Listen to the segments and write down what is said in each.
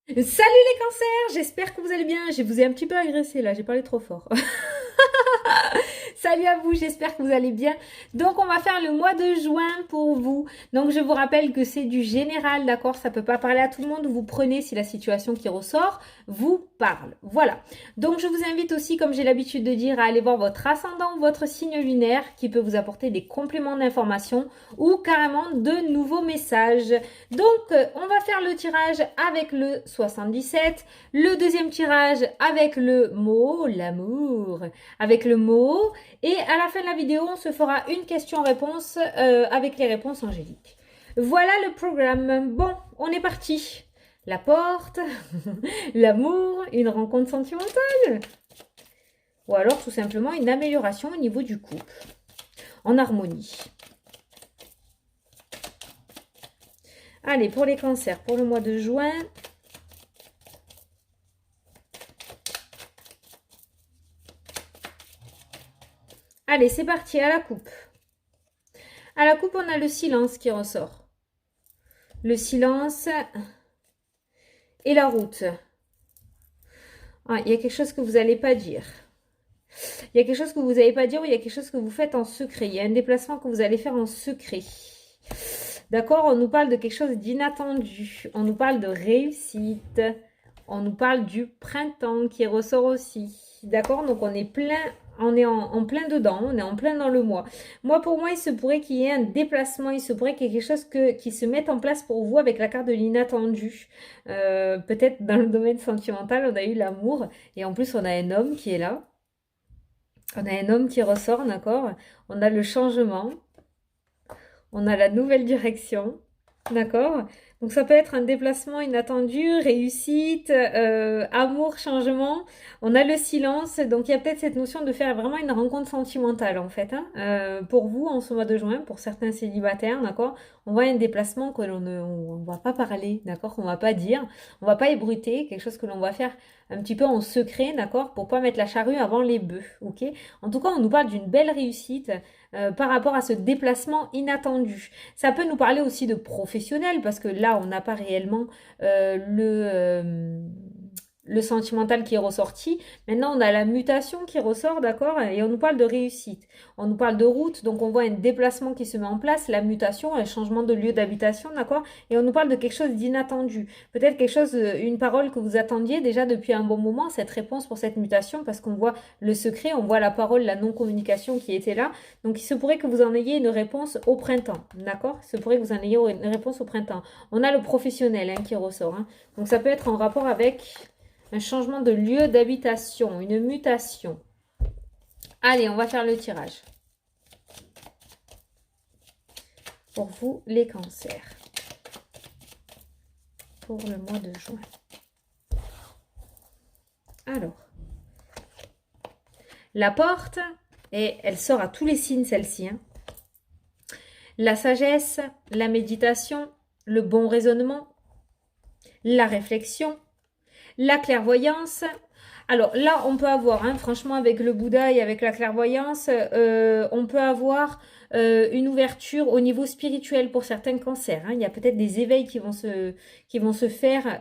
Salut les cancers, j'espère que vous allez bien. Je vous ai un petit peu agressé là, j'ai parlé trop fort. Salut à vous, j'espère que vous allez bien. Donc on va faire le mois de juin pour vous. Donc je vous rappelle que c'est du général, d'accord? Ça peut pas parler à tout le monde. Vous prenez si la situation qui ressort vous parle. Voilà. Donc je vous invite aussi, comme j'ai l'habitude de dire, à aller voir votre ascendant, votre signe lunaire qui peut vous apporter des compléments d'information ou carrément de nouveaux messages. Donc on va faire le tirage avec le 77, le deuxième tirage avec le mot, l'amour, avec le mot, et à la fin de la vidéo, on se fera une question-réponse avec les réponses angéliques. Voilà le programme. Bon, on est parti. La porte, l'amour, une rencontre sentimentale. Ou alors tout simplement une amélioration au niveau du couple. En harmonie. Allez, pour les cancers, pour le mois de juin. Allez, c'est parti, à la coupe. À la coupe, on a le silence qui ressort. Le silence et la route. Ah, il y a quelque chose que vous n'allez pas dire. Il y a quelque chose que vous n'allez pas dire ou il y a quelque chose que vous faites en secret. Il y a un déplacement que vous allez faire en secret. D'accord? On nous parle de quelque chose d'inattendu. On nous parle de réussite. On nous parle du printemps qui ressort aussi. D'accord? Donc on est plein, on est en plein dedans, on est en plein dans le mois. Moi, pour moi, il se pourrait qu'il y ait un déplacement, il se pourrait qu'il y ait quelque chose qui se mette en place pour vous avec la carte de l'inattendu. Peut-être dans le domaine sentimental, on a eu l'amour et en plus on a un homme qui est là. On a un homme qui ressort, d'accord? On a le changement. On a la nouvelle direction. D'accord? Donc ça peut être un déplacement inattendu, réussite, amour, changement. On a le silence. Donc il y a peut-être cette notion de faire vraiment une rencontre sentimentale en fait. Hein, pour vous en ce mois de juin, pour certains célibataires, d'accord? On voit un déplacement que on va pas parler, d'accord? Qu'on va pas dire, on va pas ébruiter, quelque chose que l'on va faire un petit peu en secret, d'accord? Pour pas mettre la charrue avant les bœufs, ok? En tout cas, on nous parle d'une belle réussite par rapport à ce déplacement inattendu. Ça peut nous parler aussi de professionnel, parce que là, on n'a pas réellement le sentimental qui est ressorti. Maintenant, on a la mutation qui ressort, d'accord? Et on nous parle de réussite. On nous parle de route, donc on voit un déplacement qui se met en place, la mutation, un changement de lieu d'habitation, d'accord? Et on nous parle de quelque chose d'inattendu. Peut-être quelque chose, une parole que vous attendiez déjà depuis un bon moment, cette réponse pour cette mutation, parce qu'on voit le secret, on voit la parole, la non-communication qui était là. Donc il se pourrait que vous en ayez une réponse au printemps, d'accord? Il se pourrait que vous en ayez une réponse au printemps. On a le professionnel hein, qui ressort. Hein. Donc ça peut être en rapport avec un changement de lieu d'habitation, une mutation. Allez, on va faire le tirage. Pour vous, les cancers. Pour le mois de juin. Alors, la porte, et elle sort à tous les signes celle-ci. Hein. La sagesse, la méditation, le bon raisonnement, la réflexion, la clairvoyance. Alors là, on peut avoir, hein, franchement, avec le Bouddha et avec la clairvoyance, on peut avoir une ouverture au niveau spirituel pour certains cancers. Hein. Il y a peut-être des éveils qui vont se faire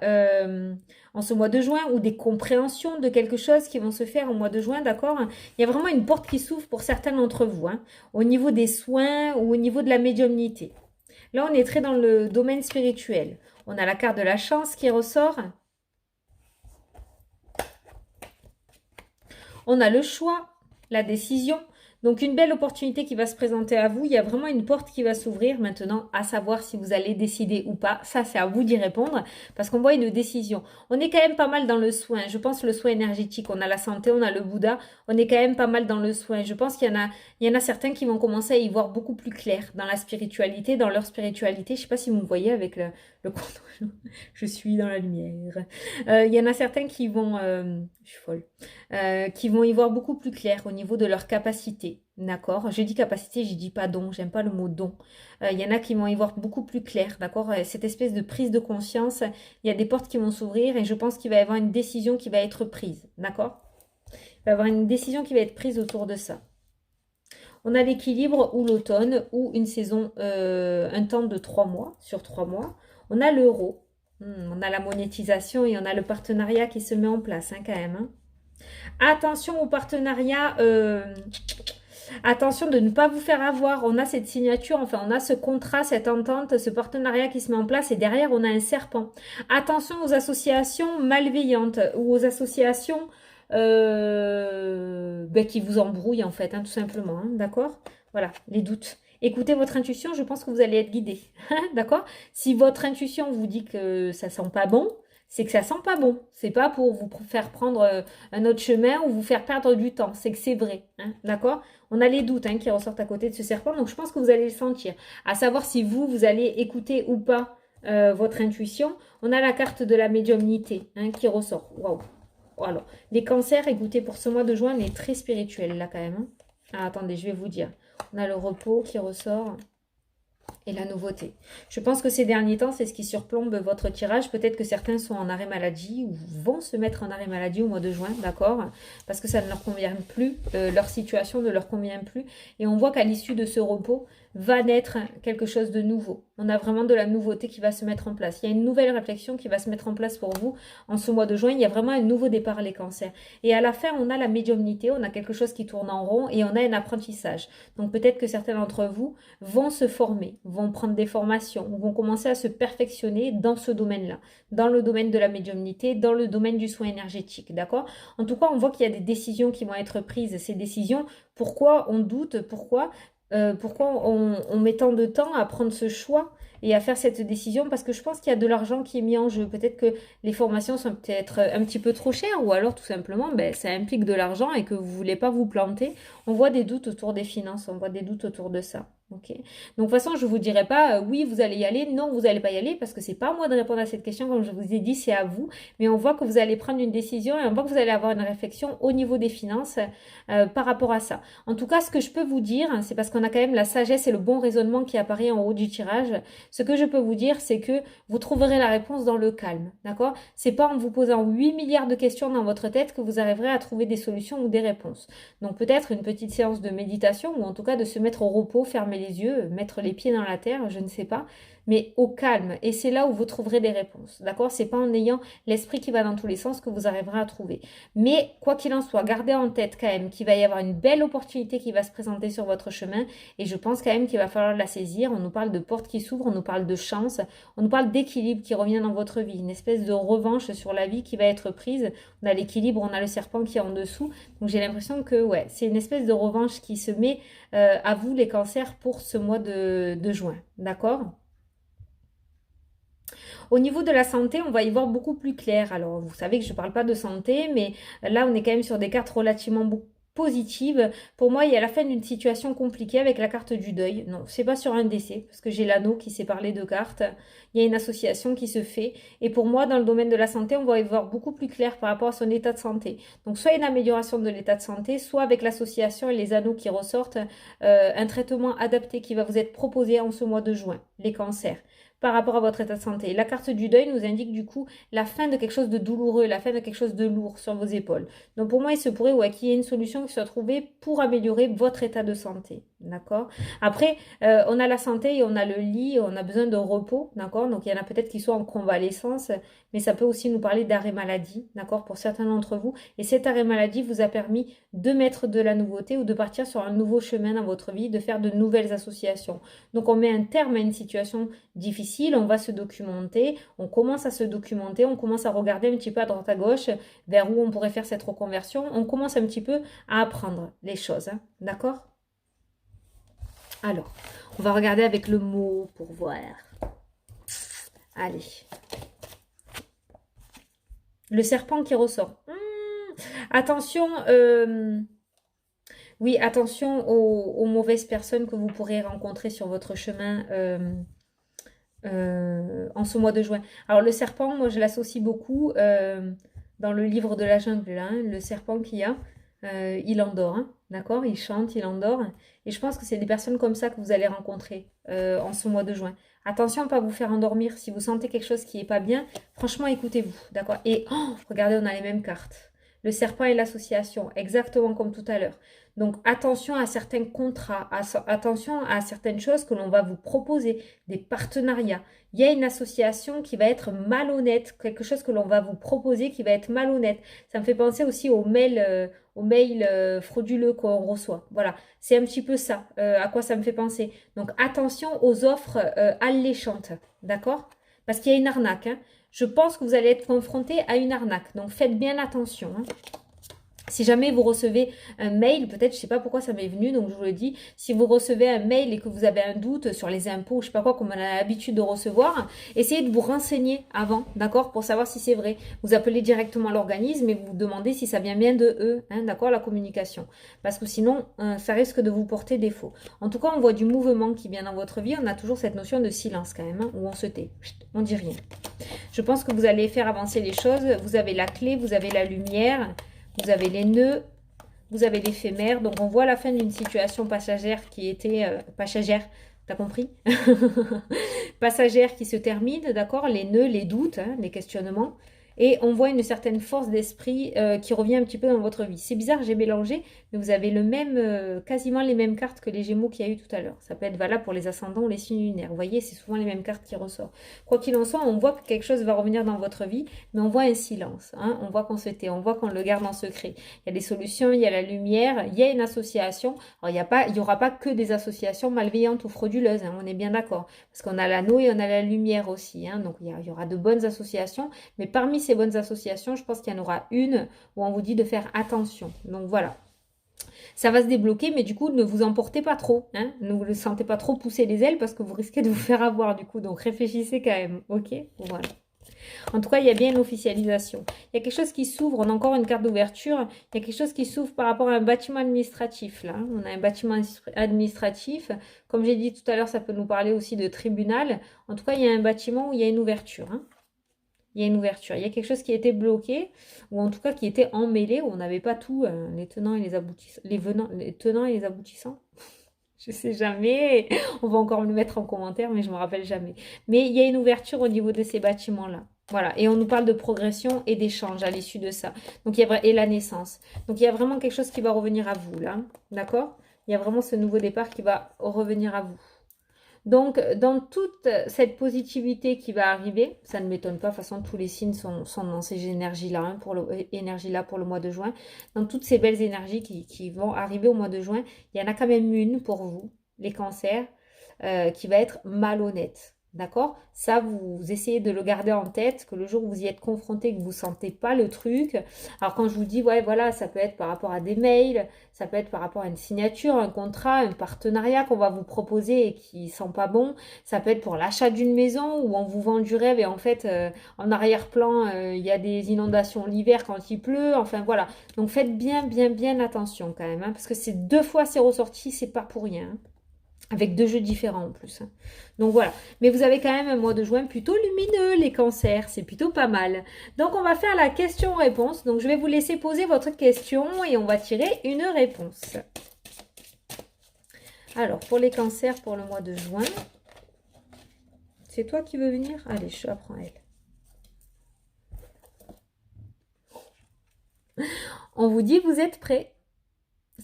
en ce mois de juin ou des compréhensions de quelque chose qui vont se faire au mois de juin, d'accord? Il y a vraiment une porte qui s'ouvre pour certains d'entre vous, hein, au niveau des soins ou au niveau de la médiumnité. Là, on est très dans le domaine spirituel. On a la carte de la chance qui ressort. On a le choix, la décision. Donc une belle opportunité qui va se présenter à vous. Il y a vraiment une porte qui va s'ouvrir maintenant, à savoir si vous allez décider ou pas. Ça, c'est à vous d'y répondre parce qu'on voit une décision. On est quand même pas mal dans le soin. Je pense le soin énergétique. On a la santé, on a le Bouddha. On est quand même pas mal dans le soin. Je pense il y en a certains qui vont commencer à y voir beaucoup plus clair dans la spiritualité, dans leur spiritualité. Je sais pas si vous me voyez avec le je suis dans la lumière. Il y en a certains qui vont... je suis folle. Qui vont y voir beaucoup plus clair au niveau de leur capacité. D'accord? Je dis capacité, je dis pas don, j'aime pas le mot don. Il y en a qui vont y voir beaucoup plus clair, d'accord? Cette espèce de prise de conscience, il y a des portes qui vont s'ouvrir et je pense qu'il va y avoir une décision qui va être prise, d'accord? Il va y avoir une décision qui va être prise autour de ça. On a l'équilibre ou l'automne ou une saison, un temps de 3 mois, sur 3 mois. On a l'euro, On a la monétisation et on a le partenariat qui se met en place, hein, quand même. Hein. Attention au partenariat. Attention de ne pas vous faire avoir. On a cette signature, enfin, on a ce contrat, cette entente, ce partenariat qui se met en place et derrière, on a un serpent. Attention aux associations malveillantes ou aux associations qui vous embrouillent, en fait, hein, tout simplement. Hein, d'accord? Voilà, les doutes. Écoutez votre intuition, je pense que vous allez être guidé. D'accord? Si votre intuition vous dit que ça sent pas bon, c'est que ça sent pas bon. C'est pas pour vous faire prendre un autre chemin ou vous faire perdre du temps. C'est que c'est vrai. Hein, d'accord? On a les doutes, hein, qui ressortent à côté de ce serpent, donc je pense que vous allez le sentir. À savoir si vous allez écouter ou pas votre intuition. On a la carte de la médiumnité, hein, qui ressort. Waouh! Alors, les cancers, écoutez, pour ce mois de juin, on est très spirituel là quand même. Hein. Ah, attendez, je vais vous dire. On a le repos qui ressort. Et la nouveauté. Je pense que ces derniers temps, c'est ce qui surplombe votre tirage. Peut-être que certains sont en arrêt maladie ou vont se mettre en arrêt maladie au mois de juin, d'accord? Parce que ça ne leur convient plus, leur situation ne leur convient plus. Et on voit qu'à l'issue de ce repos, va naître quelque chose de nouveau. On a vraiment de la nouveauté qui va se mettre en place. Il y a une nouvelle réflexion qui va se mettre en place pour vous en ce mois de juin. Il y a vraiment un nouveau départ, les cancers. Et à la fin, on a la médiumnité, on a quelque chose qui tourne en rond et on a un apprentissage. Donc peut-être que certains d'entre vous vont se former, vont prendre des formations, vont commencer à se perfectionner dans ce domaine-là, dans le domaine de la médiumnité, dans le domaine du soin énergétique, d'accord? En tout cas, on voit qu'il y a des décisions qui vont être prises. Ces décisions, pourquoi on doute, pourquoi on met tant de temps à prendre ce choix et à faire cette décision? Parce que je pense qu'il y a de l'argent qui est mis en jeu. Peut-être que les formations sont peut-être un petit peu trop chères ou alors tout simplement ça implique de l'argent et que vous ne voulez pas vous planter. On voit des doutes autour des finances, on voit des doutes autour de ça. Okay. Donc de toute façon, je ne vous dirai pas oui, vous allez y aller, non, vous n'allez pas y aller parce que c'est pas à moi de répondre à cette question, comme je vous ai dit, c'est à vous. Mais on voit que vous allez prendre une décision et on voit que vous allez avoir une réflexion au niveau des finances par rapport à ça. En tout cas, ce que je peux vous dire, c'est parce qu'on a quand même la sagesse et le bon raisonnement qui apparaît en haut du tirage. Ce que je peux vous dire, c'est que vous trouverez la réponse dans le calme, d'accord? C'est pas en vous posant 8 milliards de questions dans votre tête que vous arriverez à trouver des solutions ou des réponses. Donc peut-être une petite séance de méditation ou en tout cas de se mettre au repos, fermer les yeux, mettre les pieds dans la terre, je ne sais pas, mais au calme. Et c'est là où vous trouverez des réponses, d'accord? C'est pas en ayant l'esprit qui va dans tous les sens que vous arriverez à trouver. Mais quoi qu'il en soit, gardez en tête quand même qu'il va y avoir une belle opportunité qui va se présenter sur votre chemin et je pense quand même qu'il va falloir la saisir. On nous parle de portes qui s'ouvrent, on nous parle de chance, on nous parle d'équilibre qui revient dans votre vie, une espèce de revanche sur la vie qui va être prise. On a l'équilibre, on a le serpent qui est en dessous. Donc j'ai l'impression que ouais, c'est une espèce de revanche qui se met à vous les cancers pour ce mois de juin, d'accord? Au niveau de la santé, on va y voir beaucoup plus clair. Alors, vous savez que je ne parle pas de santé, mais là, on est quand même sur des cartes relativement positives. Pour moi, il y a la fin d'une situation compliquée avec la carte du deuil. Non, c'est pas sur un décès, parce que j'ai l'anneau qui s'est parlé de cartes. Il y a une association qui se fait. Et pour moi, dans le domaine de la santé, on va y voir beaucoup plus clair par rapport à son état de santé. Donc, soit une amélioration de l'état de santé, soit avec l'association et les anneaux qui ressortent, un traitement adapté qui va vous être proposé en ce mois de juin, les cancers par rapport à votre état de santé. La carte du deuil nous indique du coup la fin de quelque chose de douloureux, la fin de quelque chose de lourd sur vos épaules. Donc pour moi, il se pourrait qu'il y ait une solution qui soit trouvée pour améliorer votre état de santé. D'accord? Après, on a la santé et on a le lit, on a besoin de repos. D'accord? Donc il y en a peut-être qui sont en convalescence, mais ça peut aussi nous parler d'arrêt maladie. D'accord? Pour certains d'entre vous. Et cet arrêt maladie vous a permis de mettre de la nouveauté ou de partir sur un nouveau chemin dans votre vie, de faire de nouvelles associations. Donc on met un terme à une situation difficile, on va se documenter, on commence à se documenter, on commence à regarder un petit peu à droite à gauche vers où on pourrait faire cette reconversion, on commence un petit peu à apprendre les choses, hein, d'accord? Alors, on va regarder avec le mot pour voir. Allez. Le serpent qui ressort. Attention, oui, attention aux mauvaises personnes que vous pourrez rencontrer sur votre chemin en ce mois de juin. Alors le serpent, moi je l'associe beaucoup dans le livre de la jungle, là, hein, le serpent qu'il y a, il endort, hein, d'accord? Il chante, il endort. Et je pense que c'est des personnes comme ça que vous allez rencontrer en ce mois de juin. Attention à ne pas vous faire endormir. Si vous sentez quelque chose qui n'est pas bien, franchement écoutez-vous, d'accord? Et regardez, on a les mêmes cartes. Le serpent et l'association, exactement comme tout à l'heure. Donc attention à certains contrats, attention à certaines choses que l'on va vous proposer, des partenariats. Il y a une association qui va être malhonnête, quelque chose que l'on va vous proposer qui va être malhonnête. Ça me fait penser aussi aux mails frauduleux qu'on reçoit. Voilà, c'est un petit peu ça, à quoi ça me fait penser. Donc attention aux offres alléchantes, d'accord? Parce qu'il y a une arnaque, hein. Je pense que vous allez être confronté à une arnaque. Donc, faites bien attention, hein. Si jamais vous recevez un mail, peut-être, je ne sais pas pourquoi ça m'est venu, donc je vous le dis, si vous recevez un mail et que vous avez un doute sur les impôts, je ne sais pas quoi, comme on a l'habitude de recevoir, essayez de vous renseigner avant, d'accord, pour savoir si c'est vrai. Vous appelez directement l'organisme et vous demandez si ça vient bien de eux, hein, d'accord, la communication. Parce que sinon, ça risque de vous porter défaut. En tout cas, on voit du mouvement qui vient dans votre vie, on a toujours cette notion de silence quand même, hein, où on se tait, on ne dit rien. Je pense que vous allez faire avancer les choses, vous avez la clé, vous avez la lumière. Vous avez les nœuds, vous avez l'éphémère. Donc, on voit la fin d'une situation passagère qui était... passagère, t'as compris? Passagère qui se termine, d'accord? Les nœuds, les doutes, hein, les questionnements. Et on voit une certaine force d'esprit qui revient un petit peu dans votre vie. C'est bizarre, j'ai mélangé, mais vous avez le même, quasiment les mêmes cartes que les Gémeaux qu'il y a eu tout à l'heure. Ça peut être valable pour les ascendants ou les signes lunaires. Vous voyez, c'est souvent les mêmes cartes qui ressortent. Quoi qu'il en soit, on voit que quelque chose va revenir dans votre vie, mais on voit un silence. Hein, on voit qu'on se tait, on voit qu'on le garde en secret. Il y a des solutions, il y a la lumière, il y a une association. Alors, il n'y aura pas que des associations malveillantes ou frauduleuses, hein, on est bien d'accord. Parce qu'on a l'anneau et on a la lumière aussi. Hein, donc, il y aura de bonnes associations, mais parmi ces bonnes associations, je pense qu'il y en aura une où on vous dit de faire attention. Donc voilà. Ça va se débloquer, mais du coup, ne vous emportez pas trop. Hein, ne vous le sentez pas trop pousser les ailes parce que vous risquez de vous faire avoir du coup. Donc réfléchissez quand même. Ok? Voilà. En tout cas, il y a bien une officialisation. Il y a quelque chose qui s'ouvre. On a encore une carte d'ouverture. Il y a quelque chose qui s'ouvre par rapport à un bâtiment administratif. Là, on a un bâtiment administratif. Comme j'ai dit tout à l'heure, ça peut nous parler aussi de tribunal. En tout cas, il y a un bâtiment où il y a une ouverture. Hein. Il y a une ouverture. Il y a quelque chose qui était bloqué, ou en tout cas qui était emmêlé, où on n'avait pas tout, les tenants et les aboutissants. Les tenants et les aboutissants. Je sais jamais. On va encore me le mettre en commentaire, mais je ne me rappelle jamais. Mais il y a une ouverture au niveau de ces bâtiments-là. Voilà. Et on nous parle de progression et d'échange à l'issue de ça. Donc, et la naissance. Donc, il y a vraiment quelque chose qui va revenir à vous, là. D'accord? Il y a vraiment ce nouveau départ qui va revenir à vous. Donc, dans toute cette positivité qui va arriver, ça ne m'étonne pas, de toute façon, tous les signes sont dans ces énergies-là, hein, pour le mois de juin. Dans toutes ces belles énergies qui vont arriver au mois de juin, il y en a quand même une pour vous, les cancers, qui va être malhonnête. D'accord? Ça, vous essayez de le garder en tête, que le jour où vous y êtes confronté, que vous ne sentez pas le truc. Alors quand je vous dis, ouais, voilà, ça peut être par rapport à des mails, ça peut être par rapport à une signature, un contrat, un partenariat qu'on va vous proposer et qui ne sent pas bon. Ça peut être pour l'achat d'une maison où on vous vend du rêve et en fait, en arrière-plan, il y a des inondations l'hiver quand il pleut. Enfin, voilà. Donc faites bien, bien, bien attention quand même, hein, parce que c'est 2 fois c'est ressorti, c'est pas pour rien. Hein. Avec 2 jeux différents en plus. Donc voilà. Mais vous avez quand même un mois de juin plutôt lumineux, les cancers. C'est plutôt pas mal. Donc on va faire la question-réponse. Donc je vais vous laisser poser votre question et on va tirer une réponse. Alors pour les cancers pour le mois de juin. C'est toi qui veux venir? Allez, je apprends elle. On vous dit vous êtes prêts.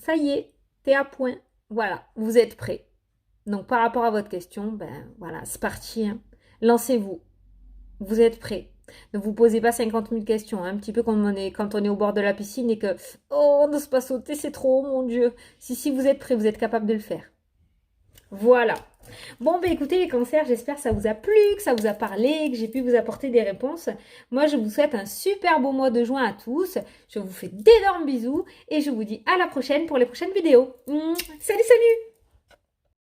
Ça y est, t'es à point. Voilà, vous êtes prêts. Donc, par rapport à votre question, ben voilà, c'est parti. Hein. Lancez-vous. Vous êtes prêts. Ne vous posez pas 50 000 questions. Hein. Un petit peu comme quand on est au bord de la piscine et que « Oh, on n'ose pas sauter, c'est trop, mon Dieu !» Si vous êtes prêts, vous êtes capable de le faire. Voilà. Bon, ben écoutez les cancers, j'espère que ça vous a plu, que ça vous a parlé, que j'ai pu vous apporter des réponses. Moi, je vous souhaite un super beau mois de juin à tous. Je vous fais d'énormes bisous et je vous dis à la prochaine pour les prochaines vidéos. Salut, salut!